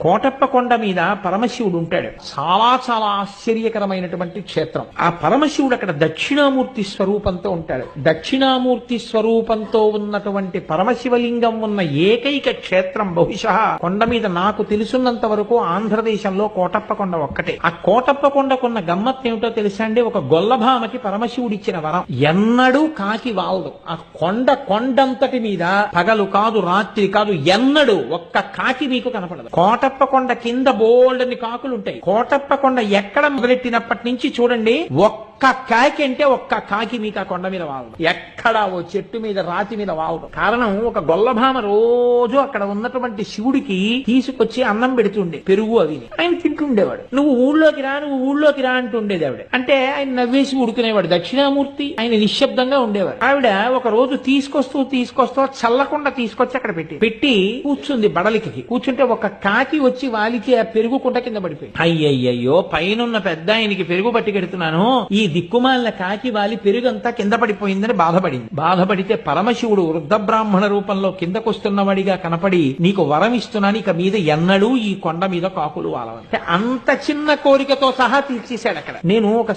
కోటప్ప కొండ మీద పరమశివుడు ఉంటాడు. చాలా చాలా ఆశ్చర్యకరమైనటువంటి క్షేత్రం. ఆ పరమశివుడు అక్కడ దక్షిణామూర్తి స్వరూపంతో ఉంటాడు. దక్షిణామూర్తి స్వరూపంతో ఉన్నటువంటి పరమశివలింగం ఉన్న ఏకైక క్షేత్రం బహుశా కొండ మీద నాకు తెలుసున్నంత వరకు ఆంధ్రదేశంలో కోటప్ప కొండ ఒక్కటే. ఆ కోటప్ప కొండకున్న గమ్మత్ ఏమిటో తెలుసా అండి? ఒక గొల్లభామకి పరమశివుడిచ్చిన వరం. ఎన్నడూ కాకి వాలదు. ఆ కొండంతటి మీద పగలు కాదు రాత్రి కాదు ఎన్నడూ ఒక్క కాకి మీకు కనపడదు. కోటప్ప కొండ కింద బోల్డని కాకులు ఉంటాయి. కోటప్ప కొండ ఎక్కడ మొదలెట్టినప్పటి నుంచి చూడండి, ఒక్క కాకి అంటే ఒక్క కాకి మీకు ఆ కొండ మీద వాలదు. ఎక్కడ ఓ చెట్టు మీద రాతి మీద వాలదు. కారణం, ఒక గొల్లభామ రోజు అక్కడ ఉన్నటువంటి శివుడికి తీసుకొచ్చి అన్నం పెడుతుండే, పెరుగు అవి ఆయన తింటుండేవాడు. నువ్వు ఊళ్ళోకి రా అంటుండేది ఆవిడ. అంటే ఆయన నవ్వేసి ఉడుకునేవాడు. దక్షిణామూర్తి ఆయన నిశ్శబ్దంగా ఉండేవాడు. ఆవిడ ఒక రోజు తీసుకొస్తూ చల్లకుండా తీసుకొచ్చి అక్కడ పెట్టి కూర్చుంది. బడలికి కూర్చుంటే ఒక కాకి వచ్చి వాలికి ఆ పెరుగు కుండ కింద పడిపోయి, అయ్యయ్యో పైనున్న పెద్ద ఆయనకి పెరుగు పట్టుకెడుతున్నాను, ఈ దిక్కుమాలిన కాకి వాలి పెరుగంతా కింద పడిపోయిందని బాధపడితే పరమశివుడు వృద్ధ బ్రాహ్మణ రూపంలో కిందకొస్తున్నవాడిగా కనపడి, నీకు వరం ఇస్తున్నాను, ఇక మీద ఎన్నడూ ఈ కొండ మీద కాకులు వాలవని. అంత చిన్న కోరికతో సహా తీర్చేశాడు అక్కడ. నేను ఒక